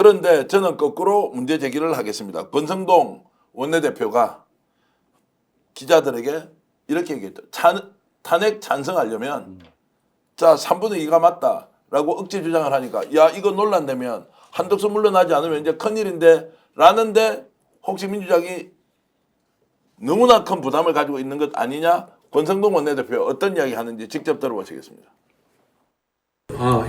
그런데 저는 거꾸로 문제 제기를 하겠습니다. 권성동 원내대표가 기자들에게 이렇게 얘기했죠. 탄핵 찬성하려면 자 3분의 2가 맞다라고 억지 주장을 하니까 야 이거 논란되면 한덕수 물러나지 않으면 이제 큰일인데 라는데 혹시 민주당이 너무나 큰 부담을 가지고 있는 것 아니냐? 권성동 원내대표 어떤 이야기 하는지 직접 들어보시겠습니다.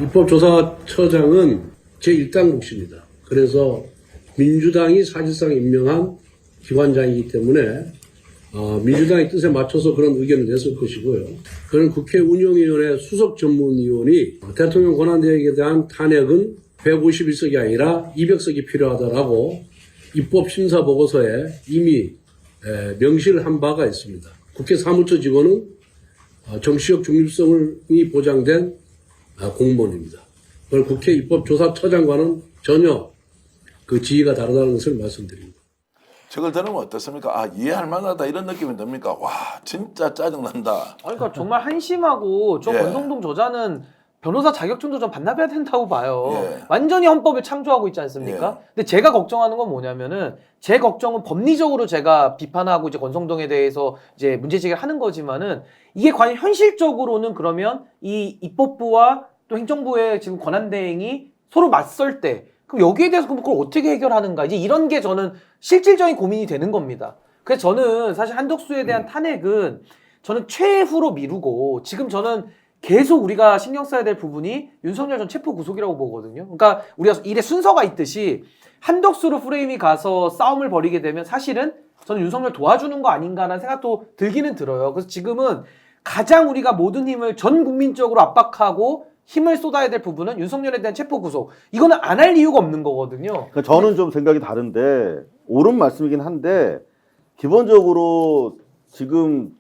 입법조사처장은 제1당국입니다. 그래서 민주당이 사실상 임명한 기관장이기 때문에 민주당의 뜻에 맞춰서 그런 의견을 냈을 것이고요. 그런 국회 운영위원회 수석 전문위원이 대통령 권한대행에 대한 탄핵은 151석이 아니라 200석이 필요하다라고 입법심사보고서에 이미 명시를 한 바가 있습니다. 국회 사무처 직원은 정치적 중립성이 보장된 공무원입니다. 그걸 국회 입법조사처장과는 전혀 그 지위가 다르다는 것을 말씀드립니다. 저걸 들으면 어떻습니까? 아 이해할 만하다 이런 느낌이 듭니까? 와 진짜 짜증난다. 그러니까 정말 한심하고 저 예. 권성동 저자는 변호사 자격증도 좀 반납해야 된다고 봐요. 예. 완전히 헌법을 창조하고 있지 않습니까? 예. 근데 제가 걱정하는 건 뭐냐면은 제 걱정은 법리적으로 제가 비판하고 이제 권성동에 대해서 이제 문제 제기를 하는 거지만은 이게 과연 현실적으로는 그러면 이 입법부와 또 행정부의 지금 권한 대행이 서로 맞설 때 그럼 여기에 대해서 그럼 그걸 어떻게 해결하는가 이제 이런 게 저는 실질적인 고민이 되는 겁니다. 그래서 저는 사실 한덕수에 대한 탄핵은 저는 최후로 미루고 지금 저는 계속 우리가 신경 써야 될 부분이 윤석열 전 체포 구속이라고 보거든요. 그러니까 우리가 일의 순서가 있듯이 한덕수로 프레임이 가서 싸움을 벌이게 되면 사실은 저는 윤석열 도와주는 거 아닌가라는 생각도 들기는 들어요. 그래서 지금은 가장 우리가 모든 힘을 전 국민적으로 압박하고 힘을 쏟아야 될 부분은 윤석열에 대한 체포 구속. 이거는 안 할 이유가 없는 거거든요. 그러니까 저는 좀 생각이 다른데 옳은 말씀이긴 한데 기본적으로 지금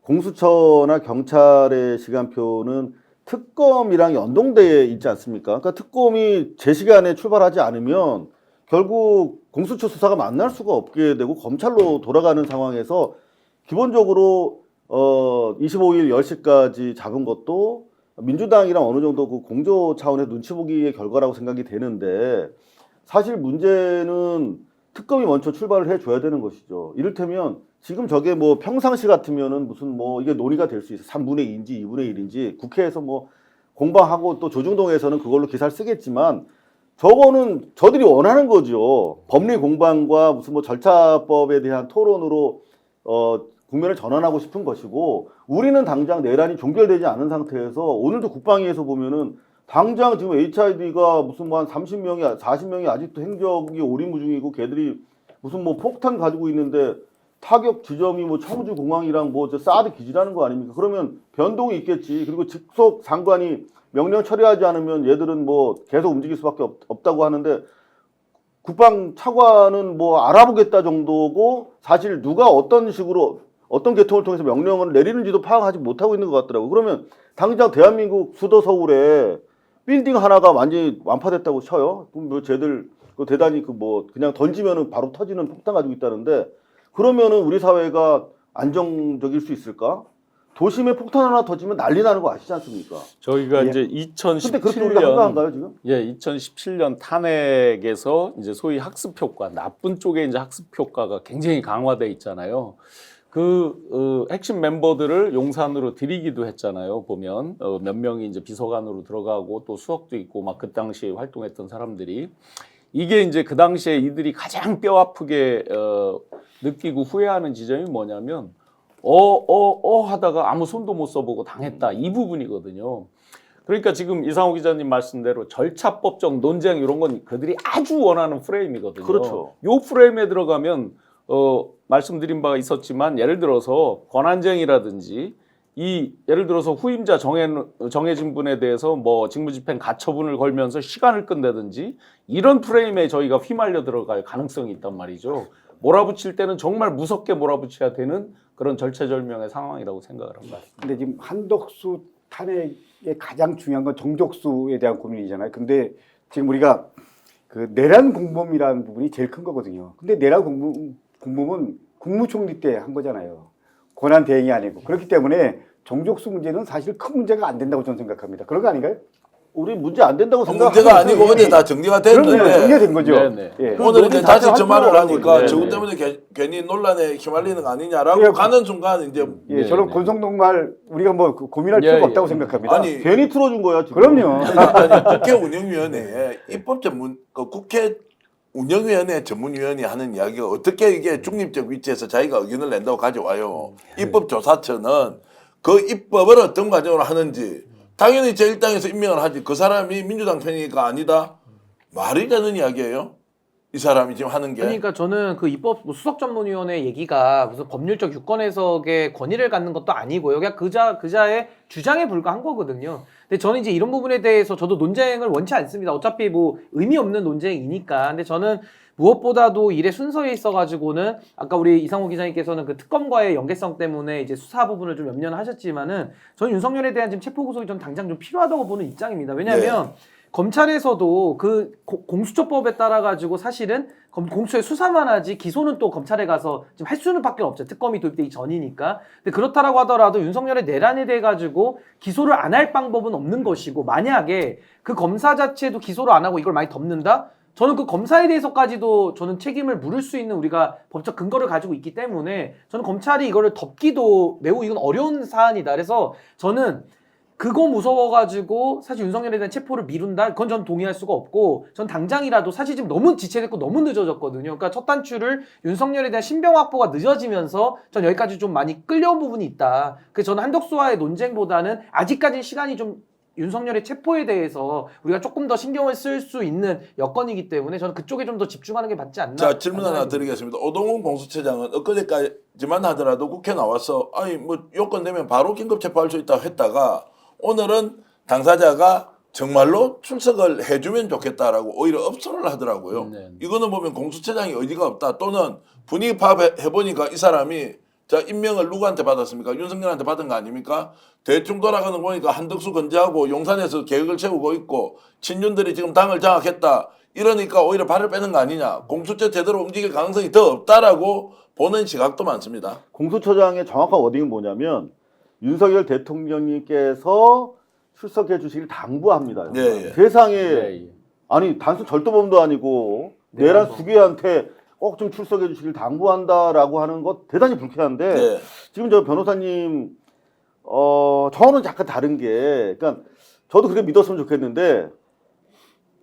공수처나 경찰의 시간표는 특검이랑 연동돼 있지 않습니까? 그러니까 특검이 제 시간에 출발하지 않으면 결국 공수처 수사가 만날 수가 없게 되고 검찰로 돌아가는 상황에서 기본적으로 25일 10시까지 잡은 것도 민주당이랑 어느 정도 그 공조 차원의 눈치 보기의 결과라고 생각이 되는데 사실 문제는 특검이 먼저 출발을 해줘야 되는 것이죠. 이를테면 지금 저게 뭐 평상시 같으면은 무슨 뭐 이게 논의가 될 수 있어. 3분의 2인지 2분의 1인지 국회에서 뭐 공방하고 또 조중동에서는 그걸로 기사를 쓰겠지만 저거는 저들이 원하는 거죠. 법리 공방과 무슨 뭐 절차법에 대한 토론으로 국면을 전환하고 싶은 것이고 우리는 당장 내란이 종결되지 않은 상태에서 오늘도 국방위에서 보면은 당장 지금 HID가 무슨 뭐 한 30명이 40명이 아직도 행적이 오리무중이고 걔들이 무슨 뭐 폭탄 가지고 있는데 타격 지점이 뭐 청주 공항이랑 뭐 저 사드 기지라는 거 아닙니까? 그러면 변동이 있겠지. 그리고 직속 장관이 명령 처리하지 않으면 얘들은 뭐 계속 움직일 수밖에 없다고 하는데 국방 차관은 뭐 알아보겠다 정도고 사실 누가 어떤 식으로 어떤 계통을 통해서 명령을 내리는지도 파악하지 못하고 있는 것 같더라고요. 그러면 당장 대한민국 수도 서울에 빌딩 하나가 완전히 완파됐다고 쳐요. 그럼 뭐 쟤들 대단히 그 뭐 그냥 던지면은 바로 터지는 폭탄 가지고 있다는데 그러면은 우리 사회가 안정적일 수 있을까? 도심에 폭탄 하나 터지면 난리 나는 거 아시지 않습니까? 저희가 예. 이제 근데 그렇게 우리가 한가한가요 지금? 2017년 탄핵에서 이제 소위 학습 효과, 나쁜 쪽에 이제 학습 효과가 굉장히 강화돼 있잖아요. 핵심 멤버들을 용산으로 들이기도 했잖아요. 보면 몇 명이 이제 비서관으로 들어가고 또 수석도 있고 막 그 당시에 활동했던 사람들이 이게 이제 그 당시에 이들이 가장 뼈 아프게 느끼고 후회하는 지점이 뭐냐면 하다가 아무 손도 못 써보고 당했다 이 부분이거든요. 그러니까 지금 이상호 기자님 말씀대로 절차법적 논쟁 이런 건 그들이 아주 원하는 프레임이거든요. 그렇죠. 요 프레임에 들어가면 말씀드린 바가 있었지만 예를 들어서 권한쟁이라든지 예를 들어서 후임자 정해진 분에 대해서 뭐 직무집행 가처분을 걸면서 시간을 끈다든지 이런 프레임에 저희가 휘말려 들어갈 가능성이 있단 말이죠. 몰아붙일 때는 정말 무섭게 몰아붙여야 되는 그런 절체절명의 상황이라고 생각을 합니다. 근데 지금 한덕수 탄핵의 가장 중요한 건 정족수에 대한 고민이잖아요. 근데 지금 우리가 그 내란 공범이라는 부분이 제일 큰 거거든요. 근데 내란 공범은 국무총리 때 한 거잖아요. 권한 대행이 아니고. 그렇기 때문에 정족수 문제는 사실 큰 문제가 안 된다고 저는 생각합니다. 그런 거 아닌가요? 우리 문제 안 된다고 그 생각하고 문제가 있어요, 아니고 이미. 어제 다 정리가 그럼요. 됐는데 정리된 거죠. 네네. 예. 오늘 이제 다시 저 말을 하니까 네, 저것 네. 때문에 괜히 논란에 휘말리는 거 아니냐라고 예, 가는 순간 이제 예, 저는 네. 권성동 말 우리가 뭐 고민할 예, 필요가 예. 없다고 생각합니다. 아니 괜히 틀어준 거야 지금. 그럼요. 아니, 국회 운영위원회에 입법 전문 그 국회 운영위원회 전문위원이 하는 이야기가 어떻게 이게 중립적 위치에서 자기가 의견을 낸다고 가져와요. 입법조사처는 그 입법을 어떤 과정으로 하는지 당연히 제1당에서 임명을 하지 그 사람이 민주당 편이니까 아니다. 말이 되는 이야기예요. 이 사람이 지금 하는 게. 그러니까 저는 그 입법 수석전문위원회 얘기가 무슨 법률적 유권 해석의 권위를 갖는 것도 아니고요. 그냥 그자의 주장에 불과한 거거든요. 근데 저는 이제 이런 부분에 대해서 저도 논쟁을 원치 않습니다. 어차피 뭐 의미 없는 논쟁이니까. 근데 저는 무엇보다도 일의 순서에 있어가지고는 아까 우리 이상호 기자님께서는 그 특검과의 연계성 때문에 이제 수사 부분을 좀 염려는 하셨지만은 저는 윤석열에 대한 지금 체포 구속이 좀 당장 좀 필요하다고 보는 입장입니다. 왜냐하면 검찰에서도 그 공수처법에 따라 가지고 사실은 공수처에 수사만 하지 기소는 또 검찰에 가서 지금 할 수는 밖에 없죠. 특검이 도입되기 전이니까. 근데 그렇다라고 하더라도 윤석열의 내란에 대해 가지고 기소를 안 할 방법은 없는 것이고 만약에 그 검사 자체도 기소를 안 하고 이걸 많이 덮는다? 저는 그 검사에 대해서까지도 저는 책임을 물을 수 있는 우리가 법적 근거를 가지고 있기 때문에 저는 검찰이 이거를 덮기도 매우 이건 어려운 사안이다. 그래서 저는 그거 무서워가지고 사실 윤석열에 대한 체포를 미룬다? 그건 전 동의할 수가 없고 전 당장이라도 사실 지금 너무 지체됐고 너무 늦어졌거든요. 그러니까 첫 단추를 윤석열에 대한 신병 확보가 늦어지면서 전 여기까지 좀 많이 끌려온 부분이 있다. 그래서 저는 한덕수와의 논쟁보다는 아직까지는 시간이 좀 윤석열의 체포에 대해서 우리가 조금 더 신경을 쓸 수 있는 여건이기 때문에 저는 그쪽에 좀 더 집중하는 게 맞지 않나. 자 질문 하나 드리겠습니다. 오동훈 공수처장은 엊그제까지만 하더라도 국회 나와서 아니 뭐 요건 되면 바로 긴급 체포할 수 있다고 했다가 오늘은 당사자가 정말로 출석을 해주면 좋겠다라고 오히려 업소를 하더라고요. 네. 이거는 보면 공수처장이 의지가 없다 또는 분위기 파악해보니까 이 사람이 자 임명을 누구한테 받았습니까? 윤석열한테 받은 거 아닙니까? 대충 돌아가는 거 보니까 한덕수 건재하고 용산에서 계획을 세우고 있고 친윤들이 지금 당을 장악했다. 이러니까 오히려 발을 빼는 거 아니냐. 공수처 제대로 움직일 가능성이 더 없다라고 보는 시각도 많습니다. 공수처장의 정확한 워딩은 뭐냐면 윤석열 대통령님께서 출석해 주시길 당부합니다. 예, 예. 세상에 예, 예. 아니 단순 절도범도 아니고 내란 수괴한테 꼭 좀 출석해 주시길 당부한다라고 하는 것 대단히 불쾌한데 네. 지금 저 변호사님 저는 약간 다른 게 그러니까 저도 그렇게 믿었으면 좋겠는데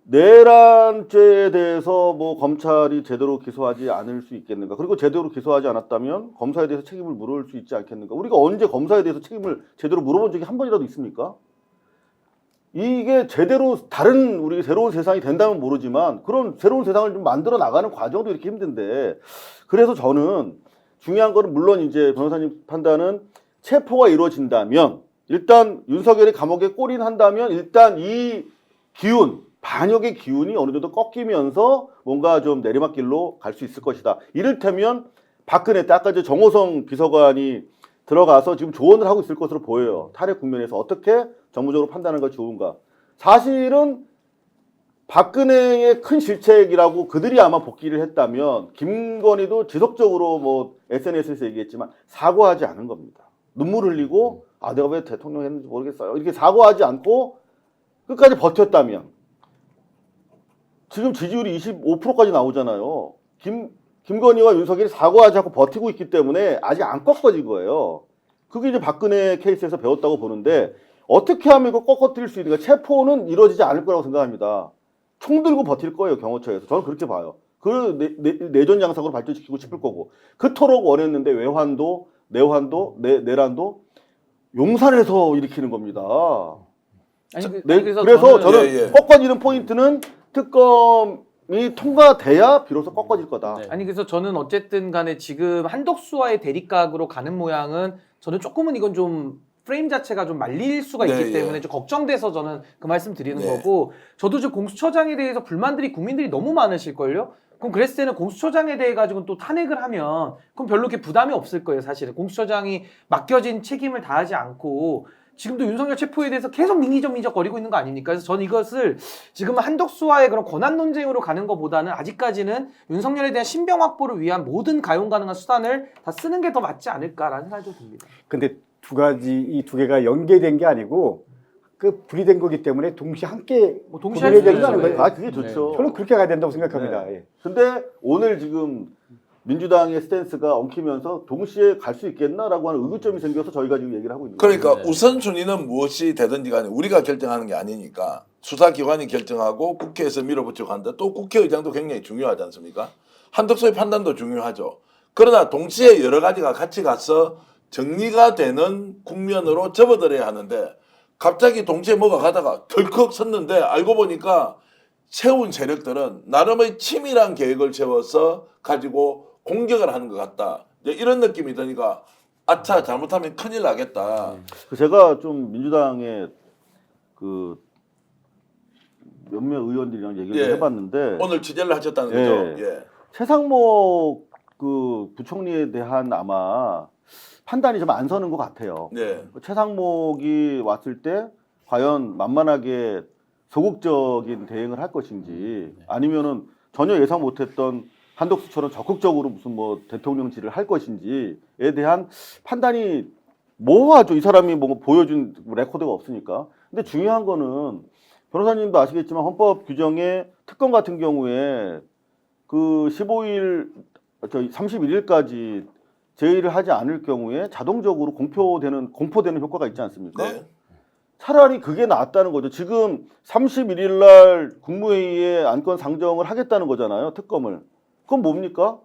내란죄에 대해서 뭐 검찰이 제대로 기소하지 않을 수 있겠는가? 그리고 제대로 기소하지 않았다면 검사에 대해서 책임을 물을 수 있지 않겠는가? 우리가 언제 검사에 대해서 책임을 제대로 물어본 적이 한 번이라도 있습니까? 이게 제대로 다른 우리 새로운 세상이 된다면 모르지만 그런 새로운 세상을 좀 만들어 나가는 과정도 이렇게 힘든데 그래서 저는 중요한 거는 물론 이제 변호사님 판단은 체포가 이루어진다면 일단 윤석열이 감옥에 꼬린한다면 일단 이 기운 반역의 기운이 어느 정도 꺾이면서 뭔가 좀 내리막길로 갈 수 있을 것이다. 이를테면 박근혜 때 아까 이제 정호성 비서관이 들어가서 지금 조언을 하고 있을 것으로 보여요. 탄핵 국면에서 어떻게 정무적으로 판단하는 것이 좋은가. 사실은 박근혜의 큰 실책이라고 그들이 아마 복귀를 했다면 김건희도 지속적으로 뭐 SNS에서 얘기했지만 사과하지 않은 겁니다. 눈물 흘리고 아 내가 왜 대통령 했는지 모르겠어요. 이렇게 사과하지 않고 끝까지 버텼다면 지금 지지율이 25%까지 나오잖아요. 김건희와 윤석열이 사과하지 않고 버티고 있기 때문에 아직 안 꺾어진 거예요. 그게 이제 박근혜 케이스에서 배웠다고 보는데 어떻게 하면 이거 꺾어뜨릴 수 있는가? 체포는 이루어지지 않을 거라고 생각합니다. 총 들고 버틸 거예요, 경호처에서. 저는 그렇게 봐요. 그 내전 양상으로 발전시키고 싶을 거고. 그토록 원했는데 외환도, 내환도, 내란도 용산에서 일으키는 겁니다. 그래서 저는 예, 예. 꺾어지는 포인트는 특검이 통과돼야 비로소 꺾어질 거다. 네. 아니 그래서 저는 어쨌든 간에 지금 한덕수와의 대립각으로 가는 모양은 저는 조금은 이건 좀 프레임 자체가 좀 말릴 수가 있기 네, 때문에 예. 좀 걱정돼서 저는 그 말씀 드리는 네. 거고 저도 지금 공수처장에 대해서 불만들이 국민들이 너무 많으실걸요? 그럼 그랬을 때는 공수처장에 대해 가지고 또 탄핵을 하면 그럼 별로 이렇게 부담이 없을 거예요 사실은. 공수처장이 맡겨진 책임을 다하지 않고 지금도 윤석열 체포에 대해서 계속 민기적 거리고 있는 거 아닙니까? 그래서 저는 이것을 지금 한덕수와의 그런 권한 논쟁으로 가는 것보다는 아직까지는 윤석열에 대한 신병 확보를 위한 모든 가용 가능한 수단을 다 쓰는 게 더 맞지 않을까라는 생각이 좀 듭니다. 근데 이 두 개가 연계된 게 아니고 그 분리된 거기 때문에 동시에 함께 뭐 동시에 고민해야 할 수도 된다는 있죠. 거예요. 아 그게 좋죠. 저는 그렇게 가야 된다고 생각합니다. 네. 예. 근데 오늘 지금 민주당의 스탠스가 엉키면서 동시에 갈 수 있겠나라고 하는 의구점이 생겨서 저희가 지금 얘기를 하고 있는 거예요. 그러니까 우선순위는 무엇이 되든지 간에 우리가 결정하는 게 아니니까 수사기관이 결정하고 국회에서 밀어붙이고 한다. 또 국회의장도 굉장히 중요하지 않습니까? 한덕수의 판단도 중요하죠. 그러나 동시에 여러 가지가 같이 가서 정리가 되는 국면으로 접어들어야 하는데 갑자기 동시에 뭐가 가다가 덜컥 섰는데 알고 보니까 세운 세력들은 나름의 치밀한 계획을 세워서 가지고 공격을 하는 것 같다. 이제 이런 느낌이 드니까 아차 잘못하면 큰일 나겠다. 제가 좀 민주당의 그 몇몇 의원들이랑 얘기를 예. 해봤는데 오늘 취재를 하셨다는 예. 거죠. 예. 최상목 그 부총리에 대한 아마 판단이 좀 안 서는 것 같아요. 네. 최상목이 왔을 때 과연 만만하게 소극적인 대응을 할 것인지 아니면은 전혀 예상 못했던 한덕수처럼 적극적으로 무슨 뭐 대통령질을 할 것인지에 대한 판단이 모호하죠. 이 사람이 뭐 보여준 레코드가 없으니까. 근데 중요한 거는 변호사님도 아시겠지만 헌법 규정에 특검 같은 경우에 그 15일, 31일까지 제의를 하지 않을 경우에 자동적으로 공포되는 효과가 있지 않습니까? 네. 차라리 그게 낫다는 거죠. 지금 31일 날 국무회의에 안건 상정을 하겠다는 거잖아요. 특검을. 그건 뭡니까?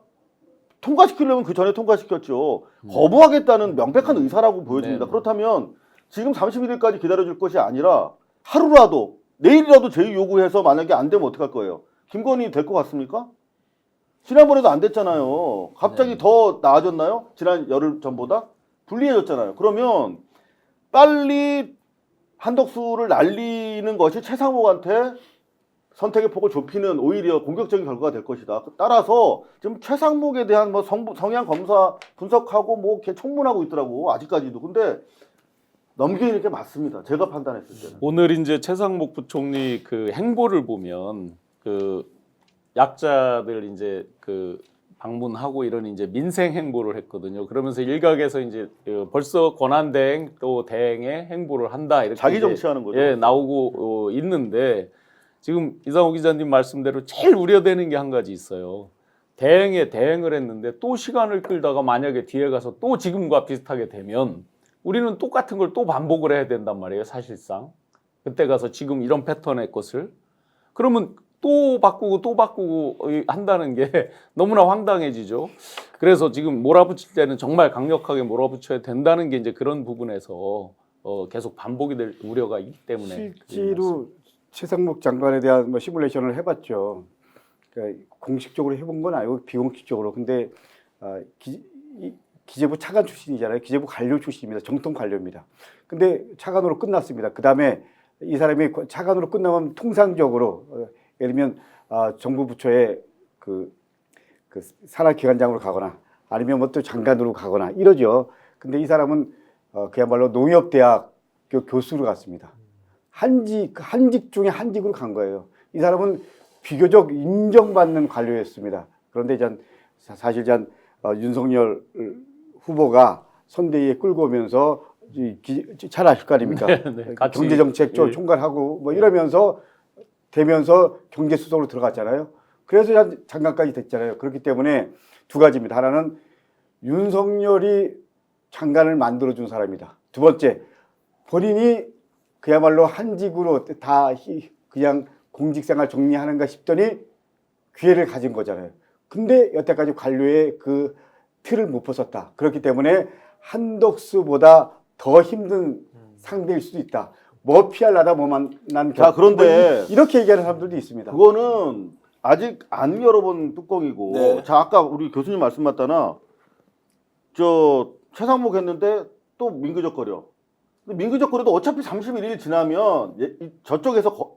통과시키려면 그 전에 통과시켰죠. 거부하겠다는 명백한 의사라고 보여집니다. 네. 그렇다면 지금 31일까지 기다려줄 것이 아니라 하루라도 내일이라도 제의 요구해서 만약에 안 되면 어떡할 거예요? 김건희 될 것 같습니까? 지난번에도 안 됐잖아요. 갑자기 더 나아졌나요? 지난 열흘 전보다? 불리해졌잖아요. 그러면 빨리 한덕수를 날리는 것이 최상목한테 선택의 폭을 좁히는 오히려 공격적인 결과가 될 것이다. 따라서 지금 최상목에 대한 뭐 성향 검사 분석하고 뭐 이렇게 청문하고 있더라고 아직까지도. 근데 넘기는 게 맞습니다. 제가 판단했을 때는. 오늘 이제 최상목 부총리 그 행보를 보면 그 약자들 이제 그 방문하고 이런 이제 민생 행보를 했거든요. 그러면서 일각에서 이제 벌써 권한 대행 또 대행의 행보를 한다 이렇게 자기 이제 정치하는 거죠. 예, 나오고 있는데 지금 이상호 기자님 말씀대로 제일 우려되는 게 한 가지 있어요. 대행에 대행을 했는데 또 시간을 끌다가 만약에 뒤에 가서 또 지금과 비슷하게 되면 우리는 똑같은 걸 또 반복을 해야 된단 말이에요. 사실상 그때 가서 지금 이런 패턴의 것을 그러면 또 바꾸고 한다는 게 너무나 황당해지죠. 그래서 지금 몰아붙일 때는 정말 강력하게 몰아붙여야 된다는 게 이제 그런 부분에서 계속 반복이 될 우려가 있기 때문에 실제로 최상목 장관에 대한 뭐 시뮬레이션을 해봤죠. 그러니까 공식적으로 해본 건 아니고 비공식적으로. 근데 기재부 차관 출신이잖아요. 기재부 관료 출신입니다. 정통 관료입니다. 근데 차관으로 끝났습니다. 그 다음에 이 사람이 차관으로 끝나면 통상적으로 예를 들면 정부 부처의 그 산하기관장으로 가거나 아니면 뭐 또 장관으로 가거나 이러죠. 근데 이 사람은 그야말로 농협대학 교수로 갔습니다. 한직 중에 한직으로 간 거예요. 이 사람은 비교적 인정받는 관료였습니다. 그런데 사실 윤석열 후보가 선대위에 끌고 오면서 잘 아실 거 아닙니까? 네, 같이, 경제정책 예. 총괄하고 뭐 이러면서 되면서 경제수석으로 들어갔잖아요. 그래서 장관까지 됐잖아요. 그렇기 때문에 두 가지입니다. 하나는 윤석열이 장관을 만들어준 사람이다. 두 번째, 본인이 그야말로 한직으로 다 그냥 공직생활 정리하는가 싶더니 기회를 가진 거잖아요. 근데 여태까지 관료의 그 틀을 못 벗었다. 그렇기 때문에 한덕수보다 더 힘든 상대일 수도 있다. 뭐 피하려다 뭐 만난 자, 그런데 이렇게 얘기하는 사람들도 있습니다. 그거는 아직 안 열어본 뚜껑이고. 네. 자, 아까 우리 교수님 말씀 맞다나 최상목 했는데 또 민그적거려. 근데 민그적거려도 어차피 31일 지나면 저쪽에서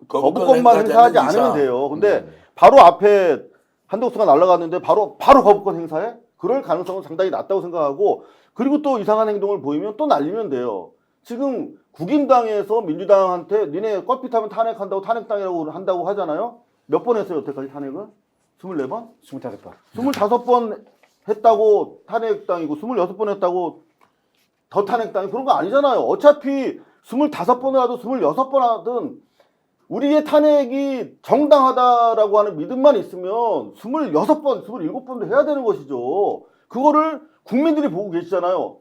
거부권만 행사하지 않으면 돼요. 근데 바로 앞에 한덕수가 날아갔는데 바로 거부권 행사해? 그럴 가능성은 상당히 낮다고 생각하고, 그리고 또 이상한 행동을 보이면 또 날리면 돼요. 지금 국임당에서 민주당한테 니네 껄핏하면 탄핵한다고 탄핵당이라고 한다고 하잖아요. 몇 번 했어요 여태까지 탄핵을? 24번? 25번. 25번 했다고 탄핵당이고 26번 했다고 더 탄핵당이 그런 거 아니잖아요. 어차피 25번을 하든 26번 하든 우리의 탄핵이 정당하다라고 하는 믿음만 있으면 26번, 27번도 해야 되는 것이죠. 그거를 국민들이 보고 계시잖아요.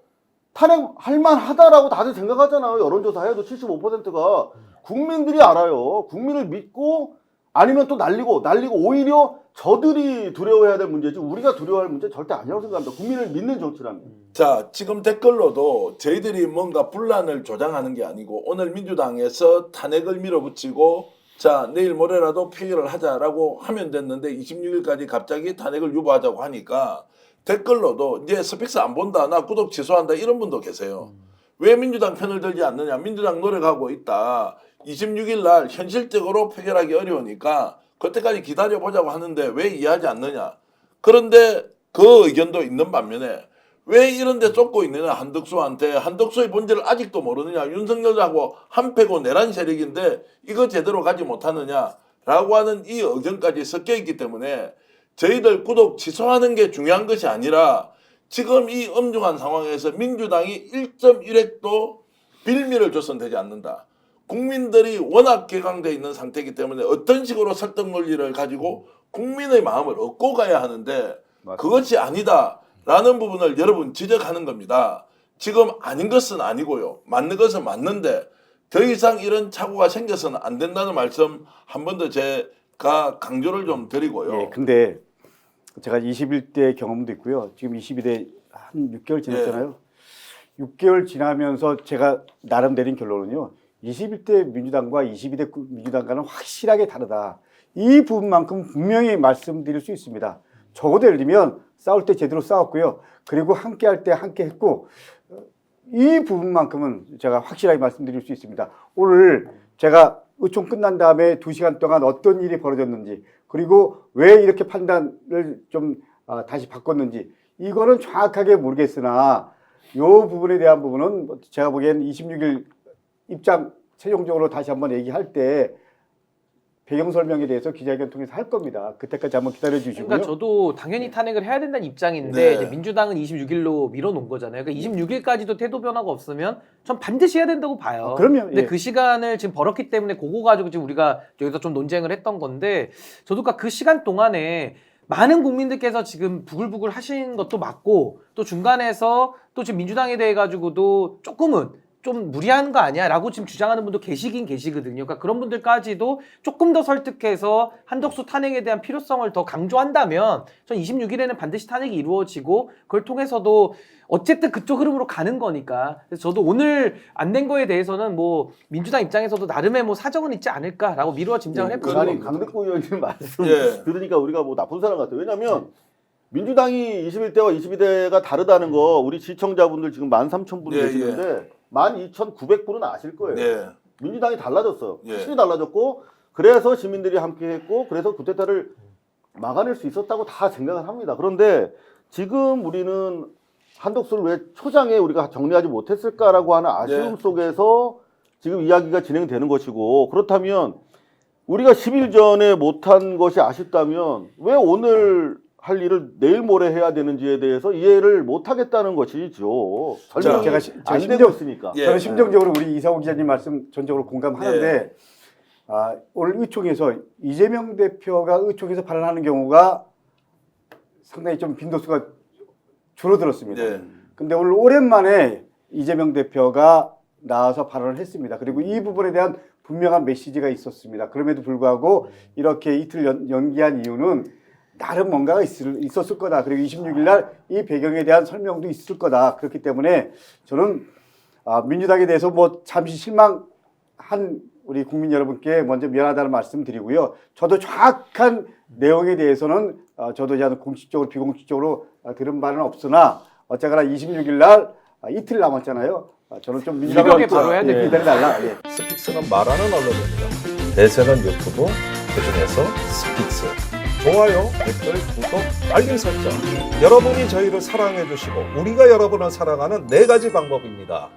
탄핵할 만하다라고 다들 생각하잖아요. 여론조사 해도 75%가 국민들이 알아요. 국민을 믿고 아니면 또 날리고 오히려 저들이 두려워해야 될 문제지 우리가 두려워할 문제 절대 아니라고 생각합니다. 국민을 믿는 정치라면. 자, 지금 댓글로도 저희들이 뭔가 분란을 조장하는 게 아니고 오늘 민주당에서 탄핵을 밀어붙이고 자, 내일 모레라도 표결을 하자라고 하면 됐는데 26일까지 갑자기 탄핵을 유보하자고 하니까 댓글로도 이제 스픽스 안 본다, 나 구독 취소한다 이런 분도 계세요. 왜 민주당 편을 들지 않느냐? 민주당 노력하고 있다. 26일 날 현실적으로 표결하기 어려우니까 그때까지 기다려보자고 하는데 왜 이해하지 않느냐. 그런데 그 의견도 있는 반면에 왜 이런 데 쫓고 있느냐. 한덕수의 본질을 아직도 모르느냐. 윤석열하고 한패고 내란 세력인데 이거 제대로 가지 못하느냐라고 하는 이 의견까지 섞여 있기 때문에 저희들 구독 취소하는 게 중요한 것이 아니라 지금 이 엄중한 상황에서 민주당이 1.1핵도 빌미를 줘서는 되지 않는다. 국민들이 워낙 개강되어 있는 상태이기 때문에 어떤 식으로 설득 논리를 가지고 국민의 마음을 얻고 가야 하는데 그것이 아니다라는 부분을 여러분 지적하는 겁니다. 지금 아닌 것은 아니고요. 맞는 것은 맞는데 더 이상 이런 착오가 생겨서는 안 된다는 말씀 한 번 더 제가 강조를 좀 드리고요. 예, 근데 제가 21대 경험도 있고요. 지금 22대 한 6개월 지났잖아요. 6개월 지나면서 제가 나름 내린 결론은요. 21대 민주당과 22대 민주당과는 확실하게 다르다. 이 부분만큼 분명히 말씀드릴 수 있습니다. 적어도 예를 들면 싸울 때 제대로 싸웠고요. 그리고 함께 할 때 함께 했고 이 부분만큼은 제가 확실하게 말씀드릴 수 있습니다. 오늘 제가 의총 끝난 다음에 2시간 동안 어떤 일이 벌어졌는지 그리고 왜 이렇게 판단을 좀 다시 바꿨는지 이거는 정확하게 모르겠으나 이 부분에 대한 부분은 제가 보기엔 26일 입장 최종적으로 다시 한번 얘기할 때 배경 설명에 대해서 기자회견 통해서 할 겁니다. 그때까지 한번 기다려 주시고요. 그러니까 저도 당연히 탄핵을 해야 된다는 입장인데 네. 이제 민주당은 26일로 밀어놓은 거잖아요. 그러니까 26일까지도 태도 변화가 없으면 전 반드시 해야 된다고 봐요. 그럼요. 근데 예. 그 시간을 지금 벌었기 때문에 그거 가지고 지금 우리가 여기서 좀 논쟁을 했던 건데 저도 그 시간 동안에 많은 국민들께서 지금 부글부글 하신 것도 맞고 또 중간에서 또 지금 민주당에 대해 가지고도 조금은 좀 무리한 거 아니야? 라고 지금 주장하는 분도 계시긴 계시거든요. 그러니까 그런 분들까지도 조금 더 설득해서 한덕수 탄핵에 대한 필요성을 더 강조한다면 전 26일에는 반드시 탄핵이 이루어지고 그걸 통해서도 어쨌든 그쪽 흐름으로 가는 거니까. 그래서 저도 오늘 안 된 거에 대해서는 뭐 민주당 입장에서도 나름의 뭐 사정은 있지 않을까라고 미루어 짐작을 해보는 아니 겁니다. 강덕구 의원님 말씀 예. 들으니까 우리가 뭐 나쁜 사람 같아요. 왜냐하면 민주당이 21대와 22대가 다르다는 거 우리 시청자분들 지금 13,000분 예, 계시는데 12,900분은 아실 거예요. 네. 민주당이 달라졌어요. 예. 확실히 달라졌고 그래서 시민들이 함께했고 그래서 쿠데타를 막아낼 수 있었다고 다 생각을 합니다. 그런데 지금 우리는 한덕수를 왜 초장에 우리가 정리하지 못했을까라고 하는 아쉬움 네. 속에서 지금 이야기가 진행되는 것이고 그렇다면 우리가 10일 전에 못한 것이 아쉽다면 왜 오늘 할 일을 내일 모레 해야 되는지에 대해서 이해를 못하겠다는 것이죠. 설명이 제가 안 심정- 되고 있으니까. 예. 저는 심정적으로 우리 이상호 기자님 말씀 전적으로 공감하는데 오늘 의총에서 이재명 대표가 의총에서 발언하는 경우가 상당히 좀 빈도수가 줄어들었습니다. 네. 근데 오늘 오랜만에 이재명 대표가 나와서 발언을 했습니다. 그리고 이 부분에 대한 분명한 메시지가 있었습니다. 그럼에도 불구하고 이렇게 이틀 연기한 이유는 나름 뭔가가 있었을 거다. 그리고 26일 날 이 배경에 대한 설명도 있을 거다. 그렇기 때문에 저는 민주당에 대해서 뭐 잠시 실망한 우리 국민 여러분께 먼저 미안하다는 말씀 드리고요. 저도 정확한 내용에 대해서는 저도 이제 공식적으로 비공식적으로 들은 바는 없으나 어쨌거나 26일 날 이틀 남았잖아요. 저는 좀 민주당을 이렇게 바로 해야 됩니다. 기다려달라. 예. 스픽스는 말하는 언론입니다. 대세는 유튜브, 그중에서 스픽스. 좋아요, 댓글, 구독, 알림 설정. 여러분이 저희를 사랑해 주시고 우리가 여러분을 사랑하는 4가지 방법입니다.